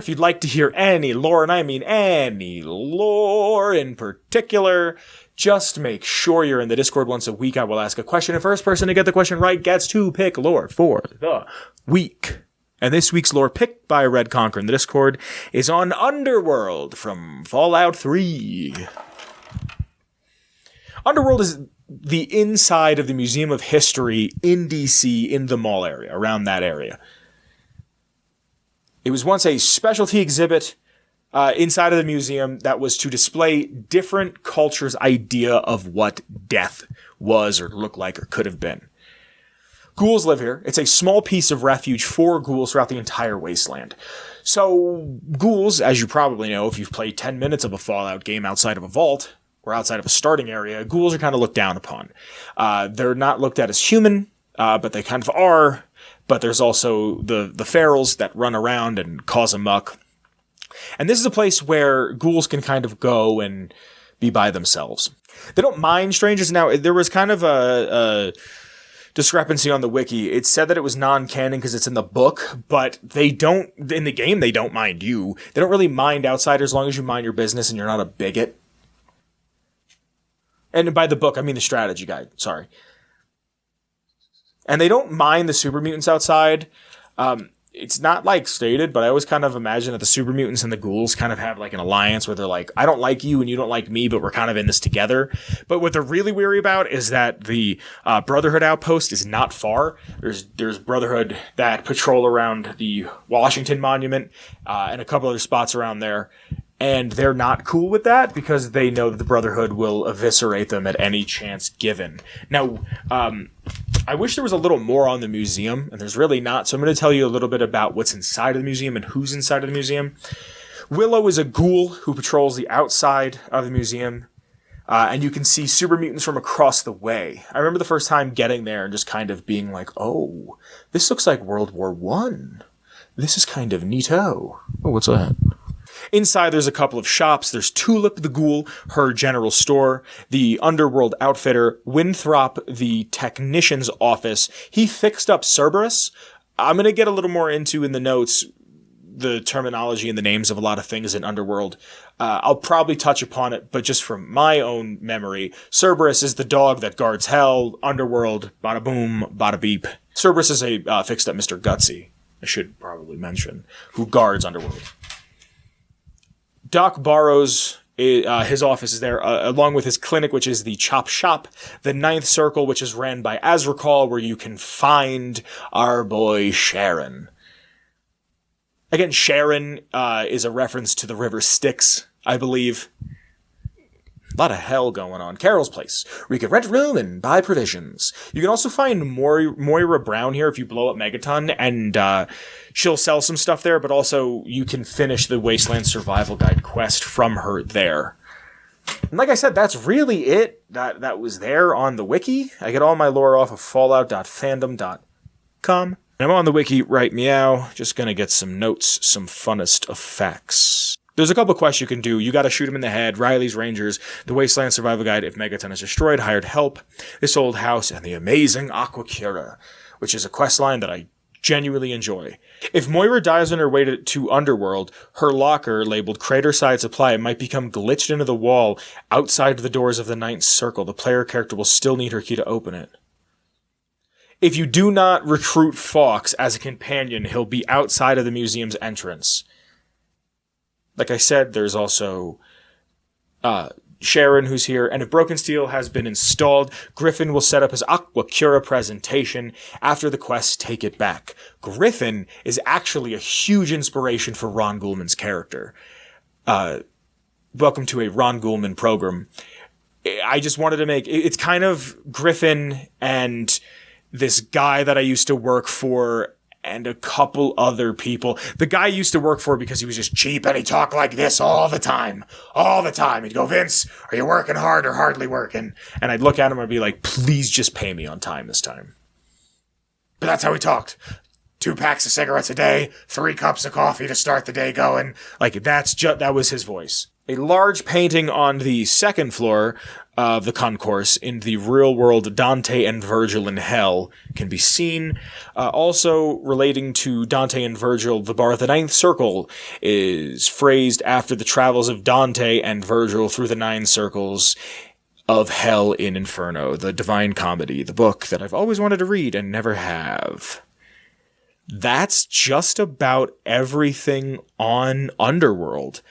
If you'd like to hear any lore, and I mean any lore in particular, just make sure you're in the Discord once a week. I will ask a question, and first person to get the question right gets to pick lore for the week. And this week's lore picked by Red Conquer in the Discord is on Underworld from Fallout 3. Underworld is the inside of the Museum of History in DC, in the mall area, around that area. It was once a specialty exhibit inside of the museum that was to display different cultures' idea of what death was or looked like or could have been. Ghouls live here. It's a small piece of refuge for ghouls throughout the entire wasteland. So ghouls, as you probably know if you've played 10 minutes of a Fallout game outside of a vault or outside of a starting area, ghouls are kind of looked down upon. They're not looked at as human, but they kind of are. But there's also the ferals that run around and cause a muck. And this is a place where ghouls can kind of go and be by themselves. They don't mind strangers. Now, there was kind of a discrepancy on the wiki. It said that it was non-canon because it's in the book, but they don't, in the game, they don't mind you. They don't really mind outsiders as long as you mind your business and you're not a bigot. And by the book, I mean the strategy guide. Sorry. And they don't mind the super mutants outside. It's not like stated, but I always kind of imagine that the super mutants and the ghouls kind of have like an alliance where they're like, I don't like you and you don't like me, but we're kind of in this together. But what they're really weary about is that the Brotherhood outpost is not far. There's Brotherhood that patrol around the Washington Monument and a couple other spots around there. And they're not cool with that because they know that the Brotherhood will eviscerate them at any chance given. Now, I wish there was a little more on the museum, and there's really not. So I'm going to tell you a little bit about what's inside of the museum and who's inside of the museum. Willow is a ghoul who patrols the outside of the museum, and you can see super mutants from across the way. I remember the first time getting there and just kind of being like, oh, this looks like World War I. This is kind of neato. Oh, what's that? Inside, there's a couple of shops. There's Tulip the Ghoul, her general store, the Underworld outfitter, Winthrop, the technician's office. He fixed up Cerberus. I'm going to get a little more into in the notes the terminology and the names of a lot of things in Underworld. I'll probably touch upon it, but just from my own memory, Cerberus is the dog that guards hell. Underworld, bada boom, bada beep. Cerberus is a fixed up Mr. Gutsy, I should probably mention, who guards Underworld. Doc Barrows, his office is there, along with his clinic, which is the Chop Shop, the Ninth Circle, which is ran by Azrakal, where you can find our boy Sharon. Again, Sharon is a reference to the River Styx, I believe. A lot of hell going on. Carol's place, where you can rent a room and buy provisions. You can also find Moira Brown here if you blow up Megaton, and she'll sell some stuff there, but also you can finish the Wasteland Survival Guide quest from her there. And like I said, that's really it that was there on the wiki. I get all my lore off of fallout.fandom.com. And I'm on the wiki right meow, just gonna get some notes, some funnest of facts. There's a couple quests you can do. You gotta shoot him in the head, Riley's Rangers, the Wasteland Survival Guide, if Megaton is destroyed, hired help, this old house, and the amazing Aquacura, which is a quest line that I genuinely enjoy. If Moira dies on her way to Underworld, her locker, labeled Craterside Supply, might become glitched into the wall outside the doors of the Ninth Circle. The player character will still need her key to open it. If you do not recruit Fawkes as a companion, he'll be outside of the museum's entrance. Like I said, there's also Sharon, who's here, and if Broken Steel has been installed, Griffin will set up his Aquacura presentation after the quests take it back. Griffin is actually a huge inspiration for Ron Goulman's character. Welcome to a Ron Goulman program. I just wanted to make... It's kind of Griffin and this guy that I used to work for and a couple other people. The guy I used to work for because he was just cheap and he talked like this all the time. All the time. He'd go, Vince, are you working hard or hardly working? And I'd look at him and be like, please just pay me on time this time. But that's how he talked. 2 packs of cigarettes a day, 3 cups of coffee to start the day going. Like, that was his voice. A large painting on the second floor of the concourse in the real world Dante and Virgil in Hell can be seen. Also relating to Dante and Virgil, the bar The Ninth Circle is phrased after the travels of Dante and Virgil through the 9 circles of Hell in Inferno, the Divine Comedy, the book that I've always wanted to read and never have. That's just about everything on Underworld.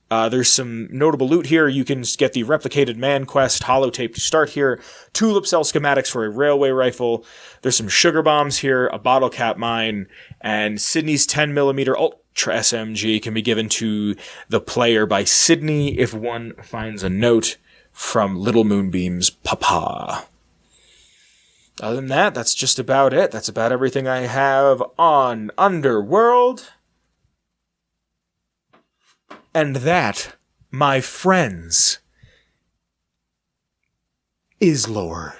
There's some notable loot here. You can get the Replicated Man quest holotape to start here, tulip cell schematics for a railway rifle. There's some sugar bombs here, a bottle cap mine, and Sydney's 10mm Ultra SMG can be given to the player by Sydney if one finds a note from Little Moonbeam's papa. Other than that, that's just about it. That's about everything I have on Underworld. And that, my friends, is lore.